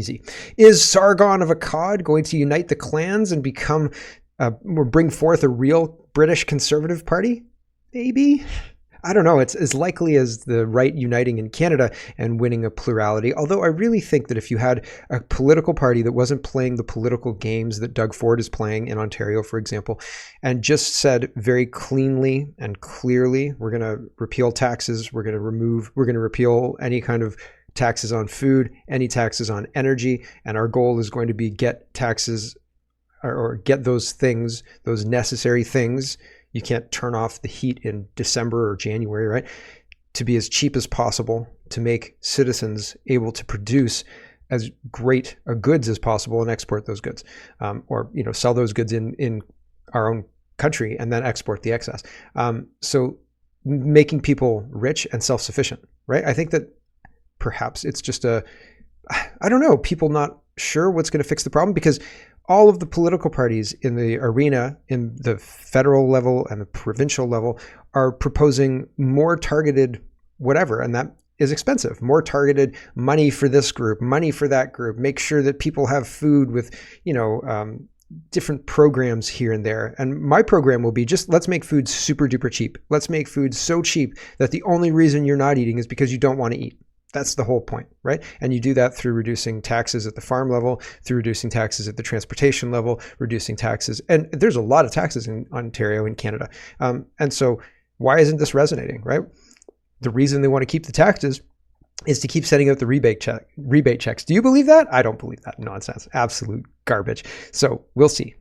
Easy. Is Sargon of Akkad going to unite the clans and become or bring forth a real British Conservative Party? Maybe. I don't know. It's as likely as the right uniting in Canada and winning a plurality. Although I really think that if you had a political party that wasn't playing the political games that Doug Ford is playing in Ontario, for example, and just said very cleanly and clearly, we're going to repeal taxes, we're going to repeal any kind of taxes on food, any taxes on energy, and our goal is going to be get taxes or get those things, those necessary things. You can't turn off the heat in December or January, right? To be as cheap as possible, to make citizens able to produce as great goods as possible and export those goods, or sell those goods in our own country and then export the excess. So making people rich and self-sufficient, right? I think that perhaps it's just I don't know, people not sure what's going to fix the problem, because all of the political parties in the arena, in the federal level and the provincial level, are proposing more targeted whatever, and that is expensive. More targeted money for this group, money for that group, make sure that people have food with, different programs here and there. And my program will be just, let's make food super duper cheap. Let's make food so cheap that the only reason you're not eating is because you don't want to eat. That's the whole point, right? And you do that through reducing taxes at the farm level, through reducing taxes at the transportation level, reducing taxes. And there's a lot of taxes in Ontario and Canada. And so why isn't this resonating, right? The reason they want to keep the taxes is to keep sending out the rebate checks. Do you believe that? I don't believe that nonsense. Absolute garbage. So we'll see.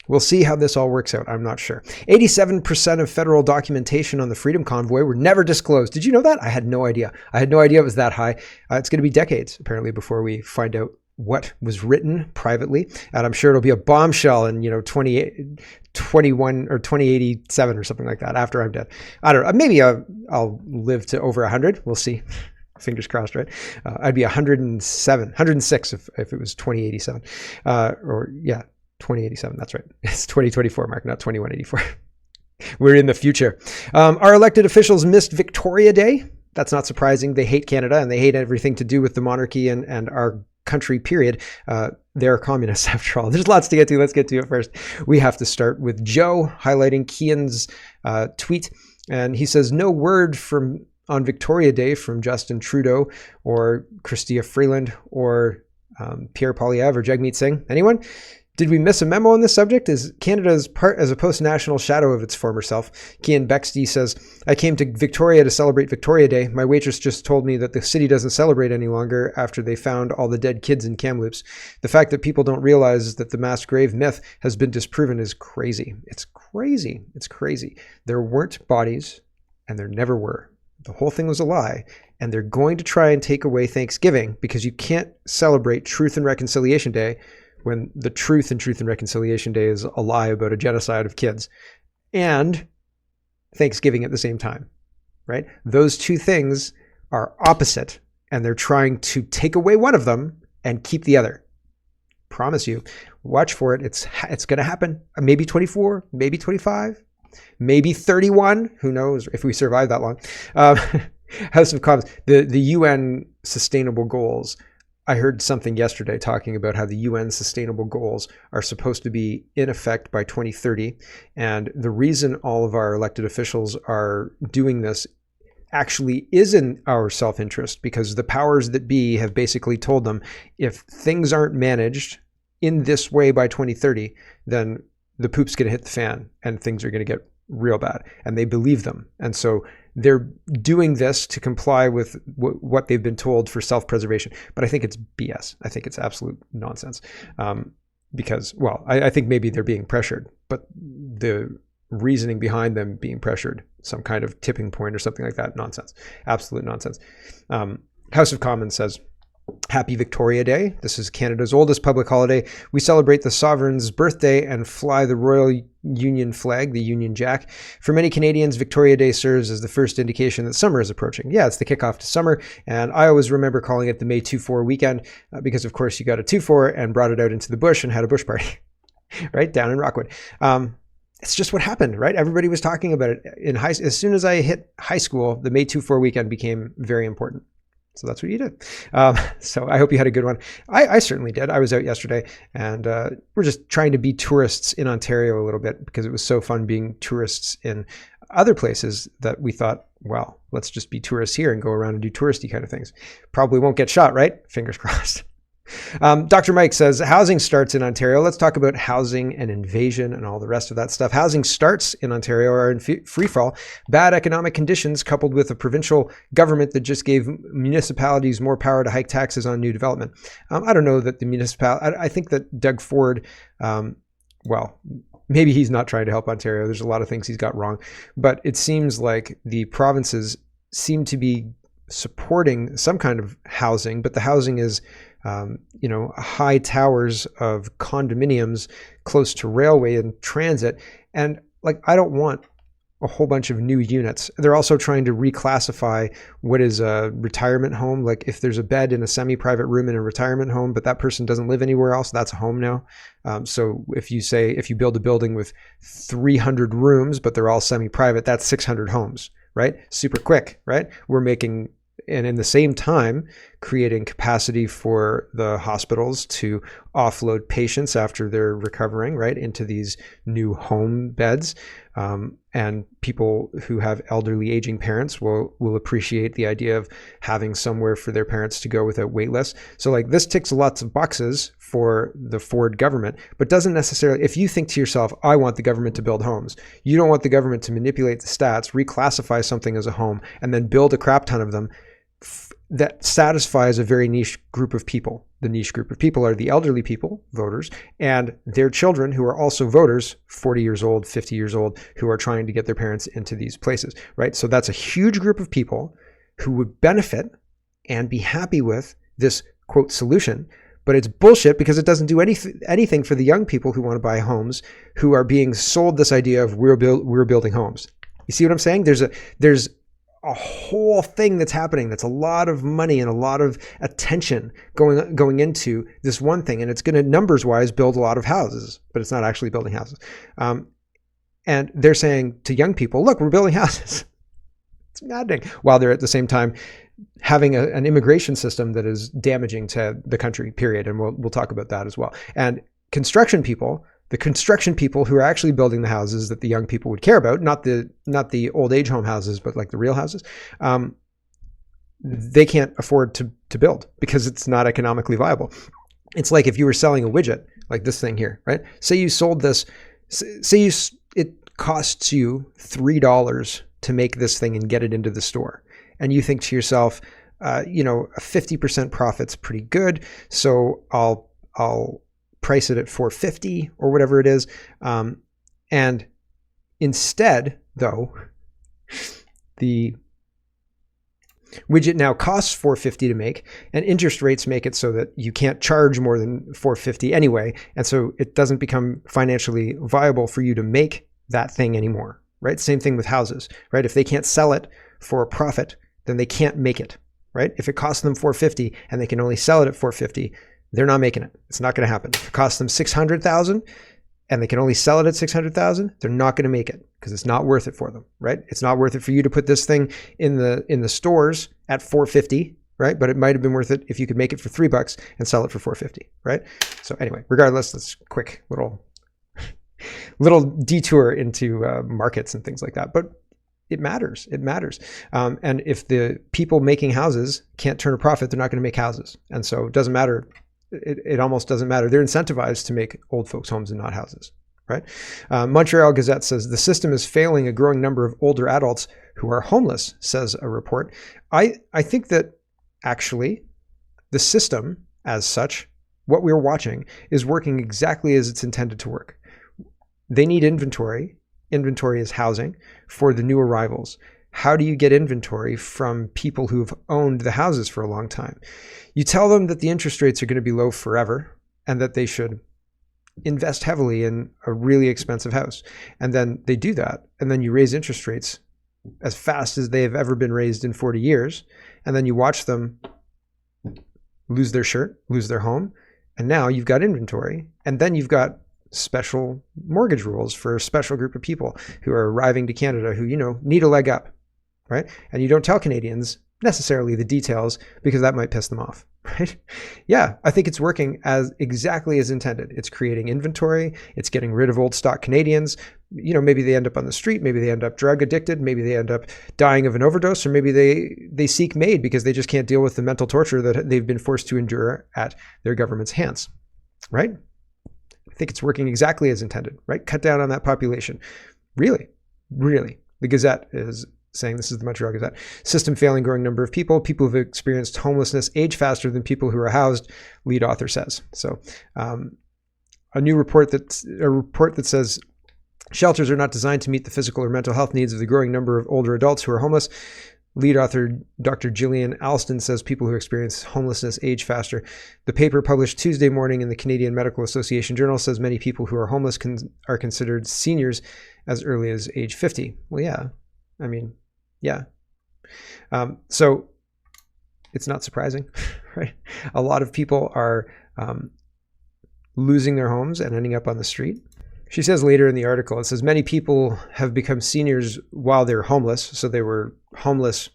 We'll see how this all works out. I'm not sure. 87% of federal documentation on the Freedom Convoy were never disclosed. Did you know that? I had no idea. I had no idea it was that high. It's going to be decades, apparently, before we find out what was written privately. And I'm sure it'll be a bombshell in, 2021 or 2087 or something like that after I'm dead. I don't know. Maybe I'll live to over 100. We'll see. Fingers crossed, right? I'd be 106 if it was 2087. 2087, that's right. It's 2024, Mark, not 2184. We're in the future. Our elected officials missed Victoria Day. That's not surprising. They hate Canada and they hate everything to do with the monarchy and our country, period. They're communists, after all. There's lots to get to. Let's get to it first. We have to start with Joe highlighting Kian's tweet. And he says, no word on Victoria Day from Justin Trudeau or Chrystia Freeland or Pierre Poilievre or Jagmeet Singh. Anyone? Did we miss a memo on this subject? Is Canada as a post-national shadow of its former self? Kian Bexty says, I came to Victoria to celebrate Victoria Day. My waitress just told me that the city doesn't celebrate any longer after they found all the dead kids in Kamloops. The fact that people don't realize that the mass grave myth has been disproven is crazy. It's crazy. It's crazy. There weren't bodies, and there never were. The whole thing was a lie. And they're going to try and take away Thanksgiving because you can't celebrate Truth and Reconciliation Day when the truth and Reconciliation Day is a lie about a genocide of kids, and Thanksgiving at the same time, right? Those two things are opposite, and they're trying to take away one of them and keep the other. Promise you, watch for it. It's going to happen. Maybe 24, maybe 25, maybe 31. Who knows if we survive that long? House of Commons, the UN Sustainable Goals. I heard something yesterday talking about how the UN Sustainable Goals are supposed to be in effect by 2030. And the reason all of our elected officials are doing this actually is in our self-interest, because the powers that be have basically told them if things aren't managed in this way by 2030, then the poop's going to hit the fan and things are going to get real bad. And they believe them. And so they're doing this to comply with what they've been told for self-preservation. But I think it's BS. I think it's absolute nonsense. Because, well, I think maybe they're being pressured, but the reasoning behind them being pressured, some kind of tipping point or something like that, nonsense. Absolute nonsense. House of Commons says, Happy Victoria Day. This is Canada's oldest public holiday. We celebrate the sovereign's birthday and fly the Royal Union flag, the Union Jack. For many Canadians, Victoria Day serves as the first indication that summer is approaching. Yeah, it's the kickoff to summer, and I always remember calling it the May 2-4 weekend because, of course, you got a 2-4 and brought it out into the bush and had a bush party, right, down in Rockwood. It's just what happened, right? Everybody was talking about it. As soon as I hit high school, the May 2-4 weekend became very important. So that's what you did. So I hope you had a good one. I certainly did. I was out yesterday, and we're just trying to be tourists in Ontario a little bit because it was so fun being tourists in other places that we thought, well, let's just be tourists here and go around and do touristy kind of things. Probably won't get shot, right? Fingers crossed. Dr. Mike says, housing starts in Ontario. Let's talk about housing and invasion and all the rest of that stuff. Housing starts in Ontario are in free fall. Bad economic conditions coupled with a provincial government that just gave municipalities more power to hike taxes on new development. I don't know that the I think that Doug Ford, well, maybe he's not trying to help Ontario. There's a lot of things he's got wrong, but it seems like the provinces seem to be supporting some kind of housing, but the housing is high towers of condominiums close to railway and transit. And like, I don't want a whole bunch of new units. They're also trying to reclassify what is a retirement home. Like if there's a bed in a semi-private room in a retirement home, but that person doesn't live anywhere else, that's a home now. So if you build a building with 300 rooms, but they're all semi-private, that's 600 homes, right? Super quick, right? We're making, and in the same time, creating capacity for the hospitals to offload patients after they're recovering, right, into these new home beds. And people who have elderly aging parents will appreciate the idea of having somewhere for their parents to go without wait lists. So like this ticks lots of boxes for the Ford government, but doesn't necessarily, if you think to yourself, I want the government to build homes, you don't want the government to manipulate the stats, reclassify something as a home, and then build a crap ton of them that satisfies a very niche group of people. The niche group of people are the elderly people, voters, and their children who are also voters, 40 years old, 50 years old, who are trying to get their parents into these places, right? So that's a huge group of people who would benefit and be happy with this, quote, solution. But it's bullshit because it doesn't do anything for the young people who want to buy homes, who are being sold this idea of we're building homes. You see what I'm saying? There's a whole thing that's happening that's a lot of money and a lot of attention going into this one thing, and it's going to numbers wise build a lot of houses, but it's not actually building houses. And they're saying to young people, look, we're building houses. It's maddening, while they're at the same time having an immigration system that is damaging to the country, period. And we'll talk about that as well. And the construction people who are actually building the houses that the young people would care about, not the old age home houses, but like the real houses, they can't afford to build because it's not economically viable. It's like if you were selling a widget like this thing here, right? Say you sold this, it costs you $3 to make this thing and get it into the store. And you think to yourself, a 50% profit's pretty good. So I'll price it at $4.50 or whatever it is. And instead, though, the widget now costs $4.50 to make, and interest rates make it so that you can't charge more than $4.50 anyway. And so it doesn't become financially viable for you to make that thing anymore, right? Same thing with houses, right? If they can't sell it for a profit, then they can't make it, right? If it costs them $4.50 and they can only sell it at $4.50, they're not making it. It's not going to happen. If it costs them $600,000 and they can only sell it at $600,000, they're not going to make it because it's not worth it for them, right? It's not worth it for you to put this thing in the stores at $4.50, right? But it might have been worth it if you could make it for $3 and sell it for $4.50, right? So anyway, regardless, that's a quick little detour into markets and things like that. But it matters. It matters. And if the people making houses can't turn a profit, they're not going to make houses. And so it doesn't matter. It almost doesn't matter. They're incentivized to make old folks' homes and not houses, right? Montreal Gazette says the system is failing a growing number of older adults who are homeless, says a report. I think that actually the system as such, what we're watching, is working exactly as it's intended to work. They need inventory. Inventory is housing for the new arrivals. How do you get inventory from people who've owned the houses for a long time? You tell them that the interest rates are going to be low forever and that they should invest heavily in a really expensive house. And then they do that. And then you raise interest rates as fast as they have ever been raised in 40 years. And then you watch them lose their shirt, lose their home. And now you've got inventory. And then you've got special mortgage rules for a special group of people who are arriving to Canada who, need a leg up, right? And you don't tell Canadians necessarily the details, because that might piss them off, right? Yeah, I think it's working as exactly as intended. It's creating inventory. It's getting rid of old stock Canadians. Maybe they end up on the street. Maybe they end up drug addicted. Maybe they end up dying of an overdose, or maybe they seek MAID because they just can't deal with the mental torture that they've been forced to endure at their government's hands, right? I think it's working exactly as intended, right? Cut down on that population. Really. The Gazette is saying, this is the Montreal Gazette, system failing, growing number of people who've experienced homelessness age faster than people who are housed, lead author says. So a new report that says shelters are not designed to meet the physical or mental health needs of the growing number of older adults who are homeless. Lead author Dr. Gillian Alston says people who experience homelessness age faster. The paper, published Tuesday morning in the Canadian Medical Association Journal, says many people who are homeless are considered seniors as early as age 50. Well, yeah. I mean, yeah. So it's not surprising, right? A lot of people are losing their homes and ending up on the street. She says later in the article, it says many people have become seniors while they're homeless. So they were homeless,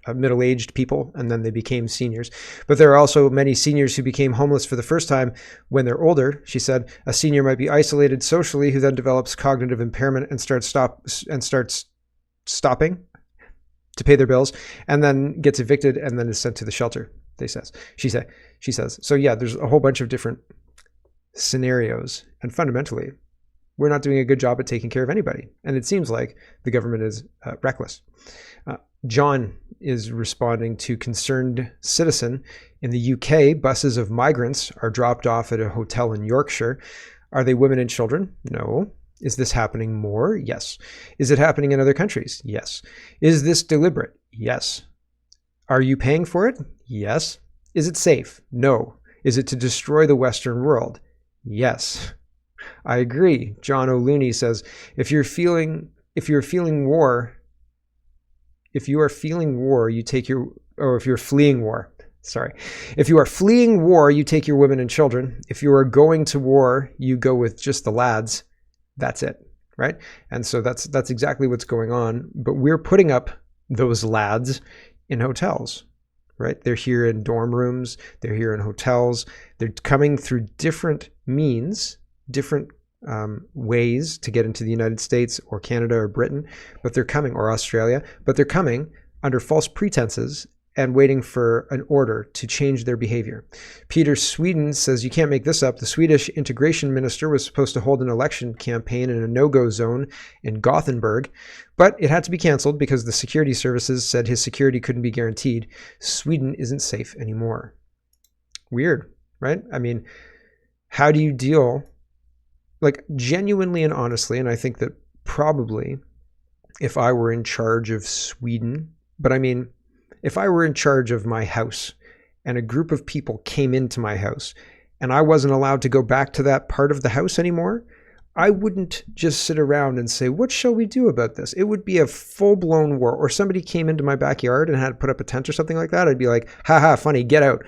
middle-aged people, and then they became seniors. But there are also many seniors who became homeless for the first time when they're older. She said a senior might be isolated socially, who then develops cognitive impairment and starts stopping to pay their bills, and then gets evicted and then is sent to the shelter. She says. So yeah, there's a whole bunch of different scenarios, and fundamentally, we're not doing a good job at taking care of anybody. And it seems like the government is reckless. John is responding to concerned citizen. In the UK, buses of migrants are dropped off at a hotel in Yorkshire. Are they women and children? No. Is this happening more? Yes. Is it happening in other countries? Yes. Is this deliberate? Yes. Are you paying for it? Yes. Is it safe? No. Is it to destroy the Western world? Yes. I agree. John O'Looney says, if you are feeling war, if you are fleeing war, you take your women and children. If you are going to war, you go with just the lads. That's it, right? And so that's exactly what's going on. But we're putting up those lads in hotels, right? They're here in dorm rooms. They're here in hotels. They're coming through different means, different ways to get into the United States or Canada or Britain, but they're coming, or Australia, but they're coming under false pretenses and waiting for an order to change their behavior. Peter Sweden says, you can't make this up. The Swedish integration minister was supposed to hold an election campaign in a no-go zone in Gothenburg, but it had to be canceled because the security services said his security couldn't be guaranteed. Sweden isn't safe anymore. Weird, right? I mean, how do you deal, like, genuinely and honestly, and I think that probably if I were in charge of Sweden, but I mean, if I were in charge of my house and a group of people came into my house and I wasn't allowed to go back to that part of the house anymore, I wouldn't just sit around and say, what shall we do about this? It would be a full-blown war. Or somebody came into my backyard and had to put up a tent or something like that. I'd be like, haha, funny, get out.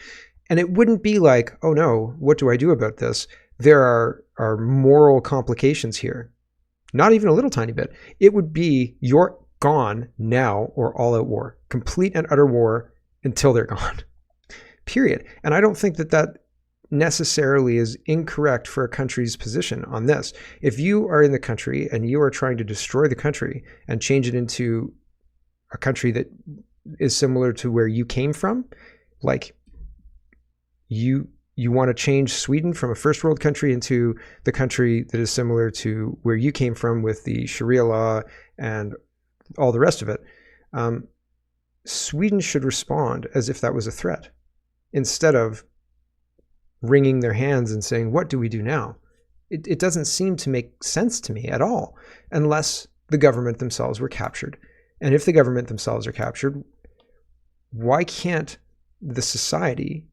And it wouldn't be like, oh no, what do I do about this? There are moral complications here. Not even a little tiny bit. It would be, you're gone now, or all out war. Complete and utter war until they're gone. Period. And I don't think that necessarily is incorrect for a country's position on this. If you are in the country and you are trying to destroy the country and change it into a country that is similar to where you came from, like you want to change Sweden from a first world country into the country that is similar to where you came from with the Sharia law and all the rest of it, Sweden should respond as if that was a threat, instead of wringing their hands and saying, what do we do now? It doesn't seem to make sense to me at all, unless the government themselves were captured. And if the government themselves are captured, why can't the society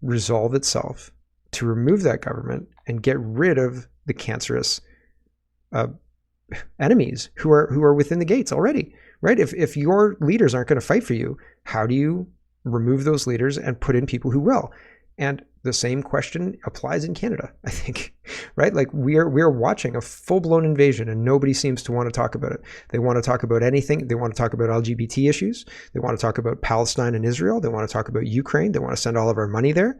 resolve itself to remove that government and get rid of the cancerous enemies who are within the gates already, right? If your leaders aren't going to fight for you, how do you remove those leaders and put in people who will? And the same question applies in Canada, I think, right? Like we're watching a full-blown invasion and nobody seems to want to talk about it. They want to talk about anything. They want to talk about LGBT issues. They want to talk about Palestine and Israel. They want to talk about Ukraine. They want to send all of our money there,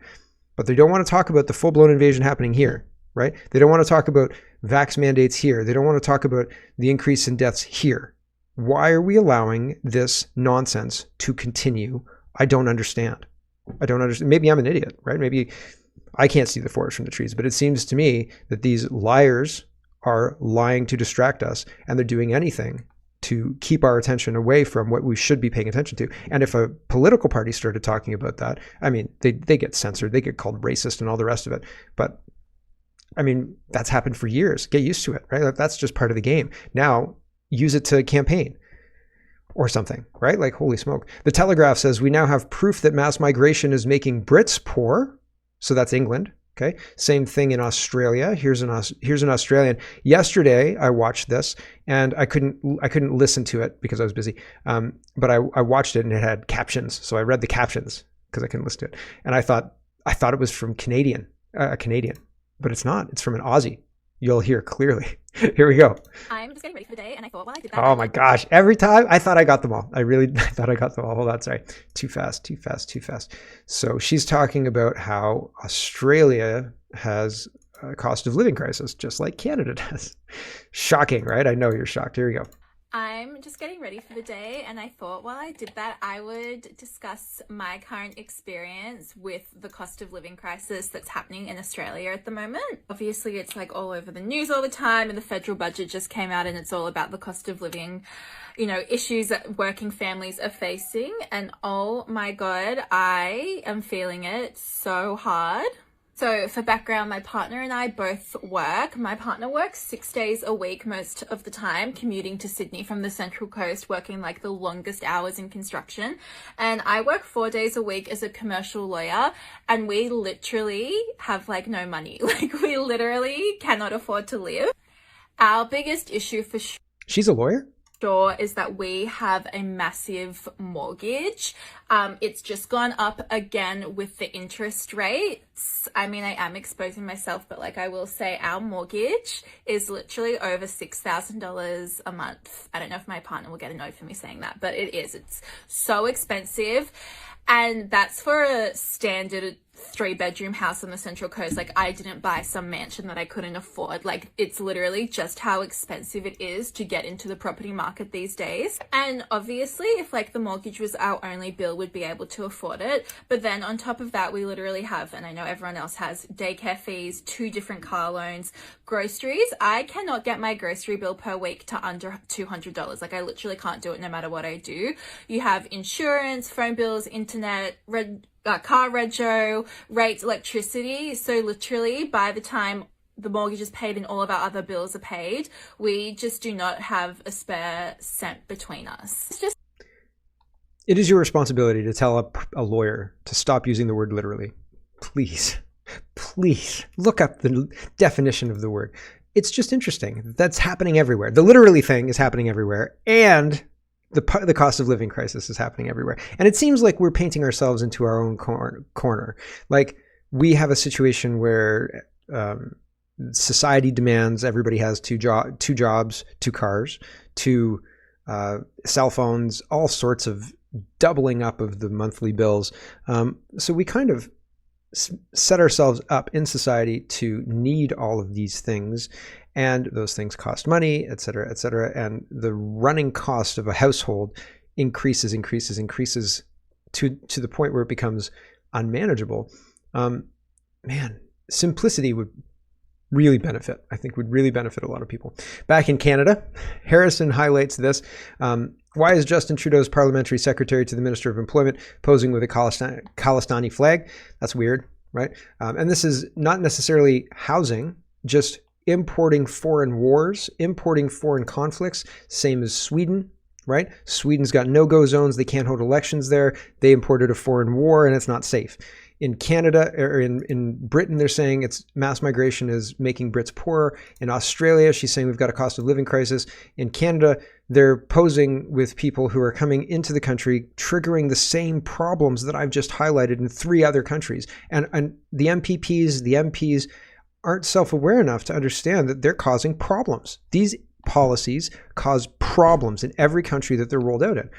but they don't want to talk about the full-blown invasion happening here, right? They don't want to talk about vax mandates here. They don't want to talk about the increase in deaths here. Why are we allowing this nonsense to continue? I don't understand. I don't understand. Maybe I'm an idiot, right? Maybe I can't see the forest from the trees, but it seems to me that these liars are lying to distract us, and they're doing anything to keep our attention away from what we should be paying attention to. And if a political party started talking about that, I mean, they get censored, they get called racist and all the rest of it. But I mean, that's happened for years. Get used to it, right? That's just part of the game. Now use it to campaign or something, right? Like, holy smoke. The Telegraph says we now have proof that mass migration is making Brits poor. So that's England. Okay. Same thing in Australia. Here's an Australian. Yesterday, I watched this and I couldn't listen to it because I was busy. But I watched it and it had captions. So I read the captions because I couldn't listen to it. And I thought it was from a Canadian, but it's not. It's from an Aussie. You'll hear clearly. Here we go. I'm just getting ready for the day, and I thought, well, I did that. Oh my gosh. Every time I thought I got them all. I thought I got them all. Hold on. Sorry. Too fast. So she's talking about how Australia has a cost of living crisis, just like Canada does. Shocking, right? I know you're shocked. Here we go. I'm just getting ready for the day, and I thought while I did that, I would discuss my current experience with the cost of living crisis that's happening in Australia at the moment. Obviously, it's like all over the news all the time, and the federal budget just came out, and it's all about the cost of living, issues that working families are facing. And oh my God, I am feeling it so hard. So for background, my partner and I both work. My partner works 6 days a week most of the time, commuting to Sydney from the Central Coast, working like the longest hours in construction. And I work 4 days a week as a commercial lawyer, and we literally have like no money. Like we literally cannot afford to live. Our biggest issue for sure. She's a lawyer? Is that we have a massive mortgage. It's just gone up again with the interest rates. I mean, I am exposing myself, but like I will say our mortgage is literally over $6,000 a month. I don't know if my partner will get a note for me saying that, but it is. It's so expensive. And that's for a standard 3-bedroom house on the Central Coast. Like I didn't buy some mansion that I couldn't afford. Like it's literally just how expensive it is to get into the property market these days. And obviously if like the mortgage was our only bill, we'd be able to afford it. But then on top of that, we literally have, and I know everyone else has, daycare fees, 2 different car loans, groceries. I cannot get my grocery bill per week to under $200. Like I literally can't do it no matter what I do. You have insurance, phone bills, internet, car rego, rates, electricity. So literally by the time the mortgage is paid and all of our other bills are paid, we just do not have a spare cent between us. It is your responsibility to tell a lawyer to stop using the word literally. Please look up the definition of the word. It's just interesting. That's happening everywhere. The literally thing is happening everywhere, and the cost of living crisis is happening everywhere. And it seems like we're painting ourselves into our own corner. Like we have a situation where society demands everybody has two jobs, 2 cars, 2 cell phones, all sorts of doubling up of the monthly bills. So we kind of set ourselves up in society to need all of these things, and those things cost money, et cetera, and the running cost of a household increases to the point where it becomes unmanageable. Man, simplicity would really benefit. I think would really benefit a lot of people. Back in Canada, Harrison highlights this. Why is Justin Trudeau's parliamentary secretary to the Minister of Employment posing with a Khalistani flag? That's weird, right? And this is not necessarily housing, just importing foreign wars, importing foreign conflicts, same as Sweden, right? Sweden's got no-go zones. They can't hold elections there. They imported a foreign war and it's not safe. In Canada, or in Britain, they're saying it's mass migration is making Brits poorer. In Australia, she's saying we've got a cost of living crisis. In Canada, they're posing with people who are coming into the country, triggering the same problems that I've just highlighted in 3 other countries. And the MPs aren't self-aware enough to understand that they're causing problems. These policies cause problems in every country that they're rolled out in.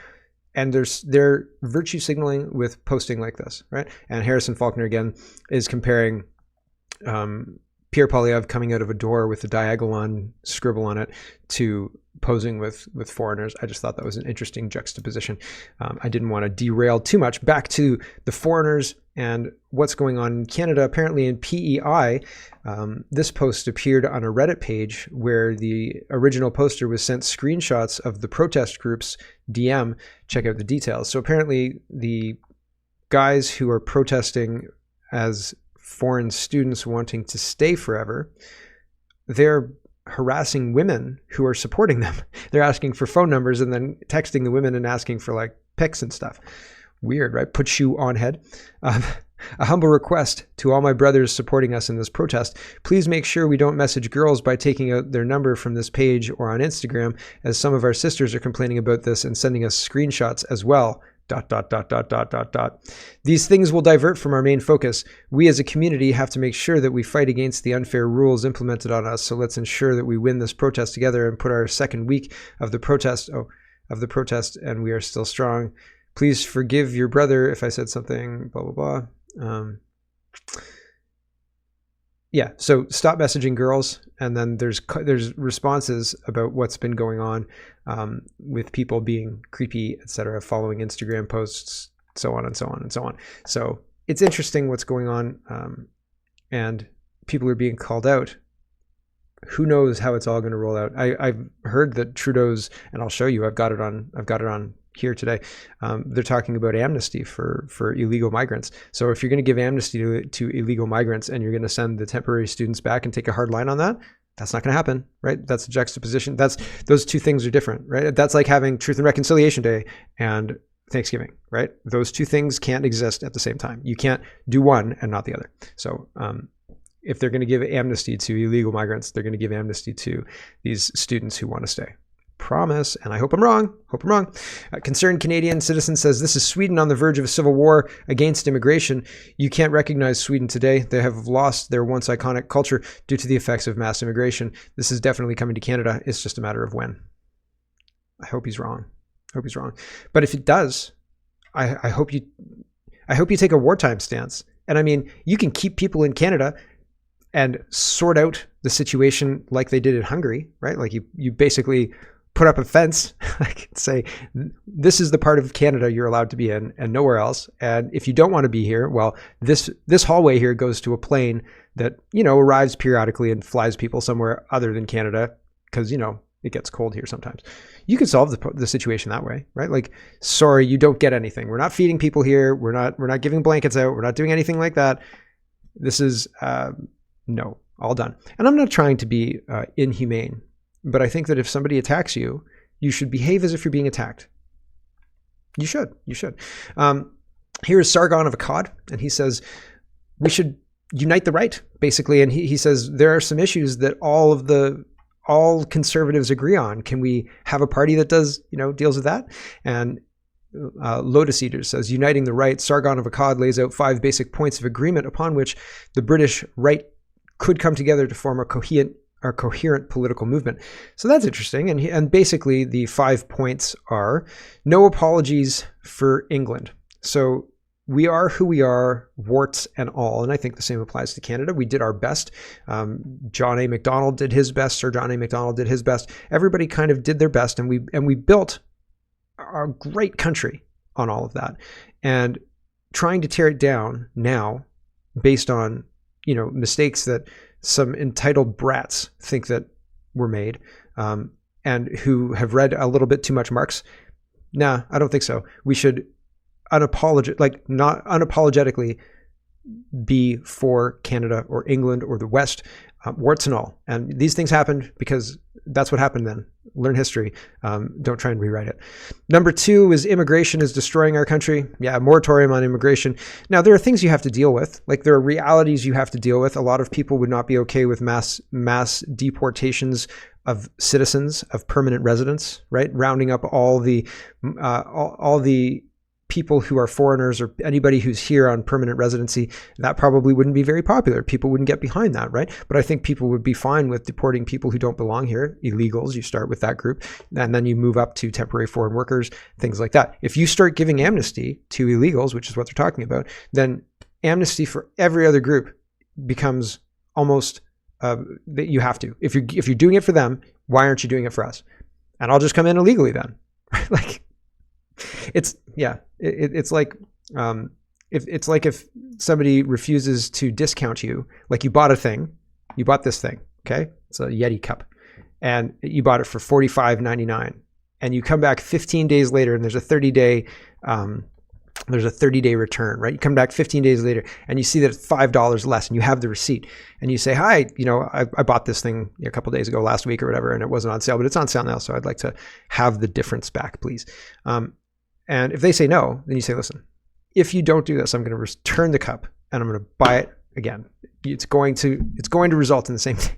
And they're virtue signaling with posting like this, right? And Harrison Faulkner, again, is comparing Pierre Poilievre coming out of a door with a diagolon scribble on it to posing with foreigners. I just thought that was an interesting juxtaposition. I didn't want to derail too much. Back to the foreigners and what's going on in Canada. Apparently in PEI, this post appeared on a Reddit page where the original poster was sent screenshots of the protest group's DM. Check out the details. So apparently the guys who are protesting as foreign students wanting to stay forever, they're harassing women who are supporting them. They're asking for phone numbers and then texting the women and asking for like pics and stuff. Weird, right? Put shoe on head. A humble request to all my brothers supporting us in this protest. Please make sure we don't message girls by taking out their number from this page or on Instagram, as some of our sisters are complaining about this and sending us screenshots as well. ... These things will divert from our main focus. We as a community have to make sure that we fight against the unfair rules implemented on us. So let's ensure that we win this protest together and put our second week of the protest, and we are still strong. Please forgive your brother if I said something, blah, blah, blah. Yeah, so stop messaging girls. And then there's responses about what's been going on with people being creepy, etc., following Instagram posts, so on and so on and so on. So it's interesting what's going on, and people are being called out. Who knows how it's all going to roll out? I've heard that Trudeau's, and I'll show you. I've got it on here today. They're talking about amnesty for illegal migrants. So if you're going to give amnesty to illegal migrants and you're going to send the temporary students back and take a hard line on that, that's not going to happen, right? That's a juxtaposition. Those two things are different, right? That's like having Truth and Reconciliation Day and Thanksgiving, right? Those two things can't exist at the same time. You can't do one and not the other. So if they're going to give amnesty to illegal migrants, they're going to give amnesty to these students who want to stay. Promise, and I hope I'm wrong. A concerned Canadian citizen says, this is Sweden on the verge of a civil war against immigration. You can't recognize Sweden today. They have lost their once iconic culture due to the effects of mass immigration. This is definitely coming to Canada. It's just a matter of when. I hope he's wrong. But if it does, I hope you take a wartime stance. And I mean, you can keep people in Canada and sort out the situation like they did in Hungary, right? Like you basically put up a fence, like say, this is the part of Canada you're allowed to be in and nowhere else. And if you don't want to be here, well, this hallway here goes to a plane that, arrives periodically and flies people somewhere other than Canada because, it gets cold here sometimes. You can solve the situation that way, right? Like, sorry, you don't get anything. We're not feeding people here. We're not giving blankets out. We're not doing anything like that. This is, no, all done. And I'm not trying to be inhumane, but I think that if somebody attacks you, you should behave as if you're being attacked. You should. Here is Sargon of Akkad, and he says, we should unite the right, basically. And he says, there are some issues that all conservatives agree on. Can we have a party that deals with that? And Lotus Eaters says, uniting the right, Sargon of Akkad lays out 5 basic points of agreement upon which the British right could come together to form a coherent political movement. So that's interesting. And basically the 5 points are: no apologies for England. So we are who we are, warts and all. And I think the same applies to Canada. We did our best. John A. Macdonald did his best. Sir John A. Macdonald did his best. Everybody kind of did their best. And we built a great country on all of that. And trying to tear it down now based on mistakes that some entitled brats think that were made, and who have read a little bit too much Marx. Nah, I don't think so. We should not unapologetically be for Canada or England or the West, warts and all. And these things happened because that's what happened then. Learn history. Don't try and rewrite it. Number 2 is immigration is destroying our country. Yeah, moratorium on immigration. Now, there are things you have to deal with. Like, there are realities you have to deal with. A lot of people would not be okay with mass deportations of citizens, of permanent residents, right? Rounding up all the people who are foreigners or anybody who's here on permanent residency. That probably wouldn't be very popular. People wouldn't get behind that, right? But I think people would be fine with deporting people who don't belong here, illegals. You start with that group, and then you move up to temporary foreign workers, things like that. If you start giving amnesty to illegals, which is what they're talking about, then amnesty for every other group becomes almost that you have to. If you're doing it for them, why aren't you doing it for us? And I'll just come in illegally then. Like, it's like if somebody refuses to discount you, like you bought this thing, okay? It's a Yeti cup, and you bought it for $45.99, and you come back 15 days later, and there's a 30-day return, right? You come back 15 days later and you see that it's $5 less, and you have the receipt, and you say, hi, I bought this thing a couple of days ago, last week or whatever, and it wasn't on sale, but it's on sale now. So I'd like to have the difference back, please. And if they say no, then you say, listen, if you don't do this, I'm going to return the cup and I'm going to buy it again. It's going to result in the same thing.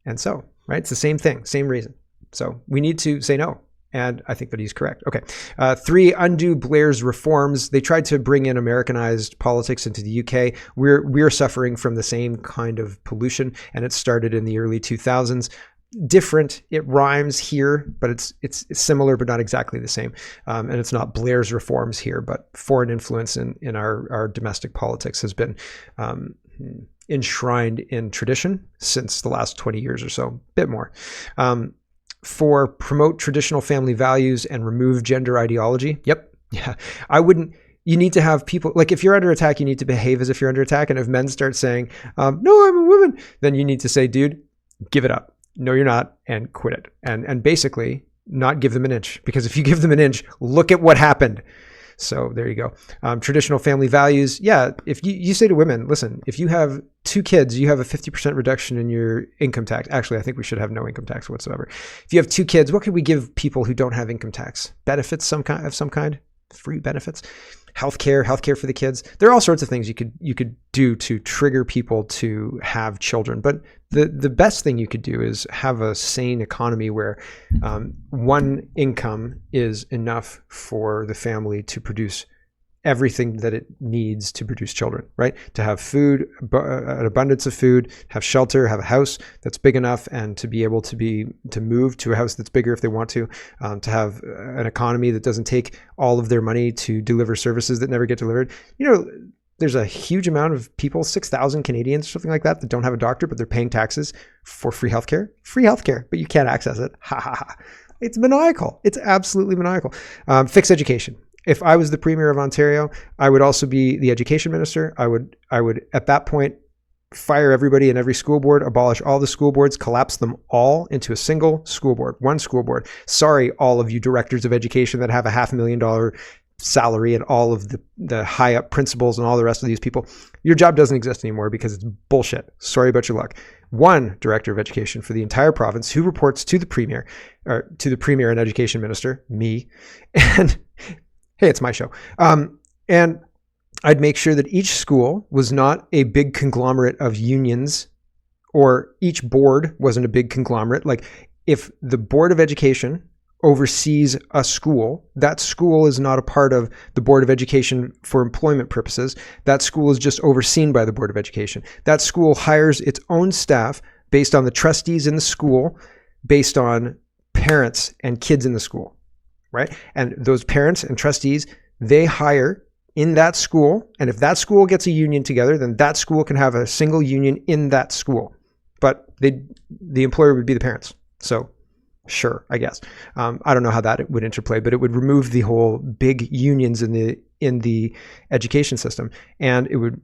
And so, right, it's the same thing, same reason. So we need to say no. And I think that he's correct. Okay. 3, undo Blair's reforms. They tried to bring in Americanized politics into the UK. We're suffering from the same kind of pollution, and it started in the early 2000s. Different. It rhymes here, but it's similar, but not exactly the same. And it's not Blair's reforms here, but foreign influence in our domestic politics has been enshrined in tradition since the last 20 years or so, a bit more. 4, promote traditional family values and remove gender ideology. Yep. Yeah. You need to have people, like, if you're under attack, you need to behave as if you're under attack. And if men start saying, no, I'm a woman, then you need to say, dude, give it up. No, you're not, and quit it. And basically not give them an inch, because if you give them an inch, look at what happened. So there you go. Traditional family values. Yeah. If you say to women, listen, if you have 2 kids, you have a 50% reduction in your income tax. Actually, I think we should have no income tax whatsoever. If you have 2 kids, what could we give people who don't have income tax? Benefits of some kind, free benefits, healthcare for the kids. There are all sorts of things you could do to trigger people to have children. But the best thing you could do is have a sane economy where one income is enough for the family to produce everything that it needs to produce children, right? To have food, an abundance of food, have shelter, have a house that's big enough, and to be able to move to a house that's bigger if they want to have an economy that doesn't take all of their money to deliver services that never get delivered. There's a huge amount of people, 6,000 Canadians, something like that don't have a doctor, but they're paying taxes for free healthcare, but you can't access it. Ha ha ha. It's maniacal. It's absolutely maniacal. Fix education. If I was the Premier of Ontario, I would also be the education minister. I would at that point fire everybody in every school board, abolish all the school boards, collapse them all into a single school board, one school board. Sorry, all of you directors of education that have a $500,000 salary and all of the high up principals and all the rest of these people. Your job doesn't exist anymore because it's bullshit. Sorry about your luck. One director of education for the entire province who reports to the Premier, or to the Premier and Education Minister, me, and hey, it's my show. And I'd make sure that each school was not a big conglomerate of unions, or each board wasn't a big conglomerate. Like, if the Board of Education oversees a school, that school is not a part of the Board of Education for employment purposes. That school is just overseen by the Board of Education. That school hires its own staff based on the trustees in the school, based on parents and kids in the school. Right? And those parents and trustees, they hire in that school. And if that school gets a union together, then that school can have a single union in that school. But the employer would be the parents. So sure, I guess. I don't know how that would interplay, but it would remove the whole big unions in the education system. And it would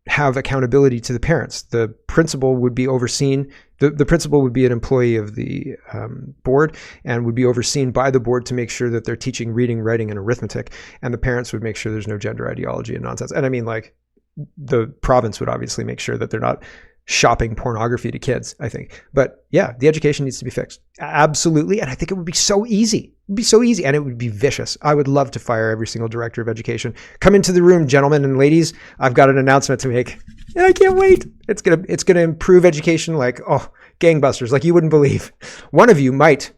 have accountability to the parents. The principal would be overseen. The principal would be an employee of the board and would be overseen by the board to make sure that they're teaching reading, writing, and arithmetic. And the parents would make sure there's no gender ideology and nonsense. And I mean, like, the province would obviously make sure that they're not shopping pornography to kids, I think. But yeah, the education needs to be fixed. Absolutely. And I think it would be so easy. It would be so easy, and it would be vicious. I would love to fire every single director of education. Come into the room, gentlemen and ladies. I've got an announcement to make, and I can't wait. It's gonna improve education like, oh, gangbusters, like you wouldn't believe. One of you might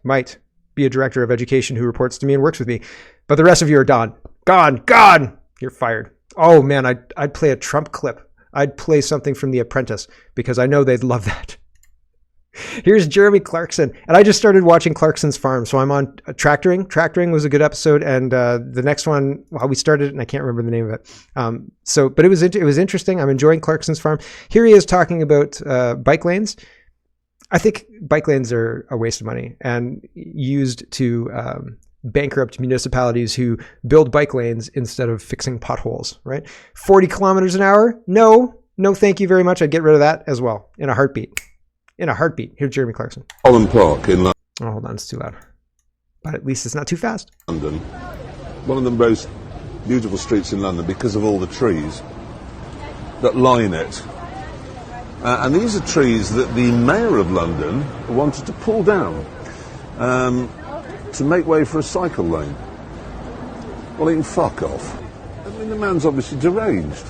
be a director of education who reports to me and works with me, but the rest of you are gone. You're fired. Oh man, I'd play a Trump clip. I'd play something from The Apprentice because I know they'd love that. Here's Jeremy Clarkson. And I just started watching Clarkson's Farm. So I'm on Tractoring. Tractoring was a good episode. And the next one, well, we started and I can't remember the name of it. But it was interesting. I'm enjoying Clarkson's Farm. Here he is talking about bike lanes. I think bike lanes are a waste of money and used to bankrupt municipalities who build bike lanes instead of fixing potholes, right? 40 kilometers an hour? No, thank you very much. I'd get rid of that as well in a heartbeat. Here's Jeremy Clarkson. Holland Park in London. Oh, hold on, it's too loud. But at least it's not too fast. London, one of the most beautiful streets in London because of all the trees that line it. And these are trees that the Mayor of London wanted to pull down to make way for a cycle lane. Well, he can fuck off. I mean, the man's obviously deranged.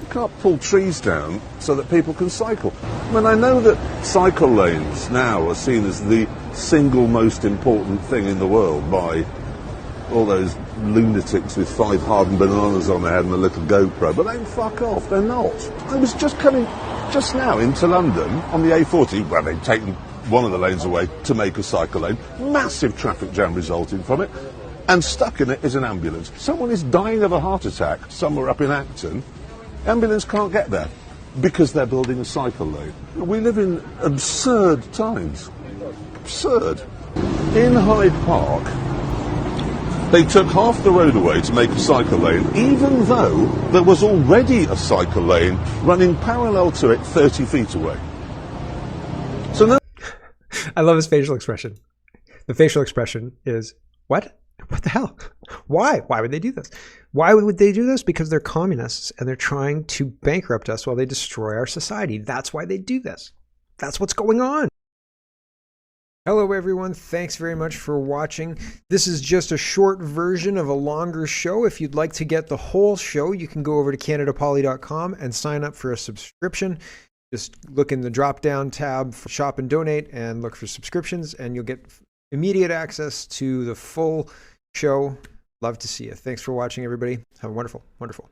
You can't pull trees down so that people can cycle. I mean, I know that cycle lanes now are seen as the single most important thing in the world by all those lunatics with 5 hardened bananas on their head and a little GoPro, but they can fuck off, they're not. I was just coming just now into London on the A40, where they'd taken one of the lanes away to make a cycle lane, massive traffic jam resulting from it, and stuck in it is an ambulance. Someone is dying of a heart attack somewhere up in Acton, ambulance can't get there because they're building a cycle lane. We live in absurd times. Absurd. In Hyde Park, they took half the road away to make a cycle lane, even though there was already a cycle lane running parallel to it 30 feet away. So now I love his facial expression. The facial expression is, what? What the hell? Why? Why would they do this? Why would they do this? Because they're communists and they're trying to bankrupt us while they destroy our society. That's why they do this. That's what's going on. Hello, everyone. Thanks very much for watching. This is just a short version of a longer show. If you'd like to get the whole show, you can go over to CanadaPoly.com and sign up for a subscription. Just look in the drop-down tab for Shop and Donate and look for subscriptions, and you'll get immediate access to the full show. Love to see you. Thanks for watching, everybody. Have a wonderful, wonderful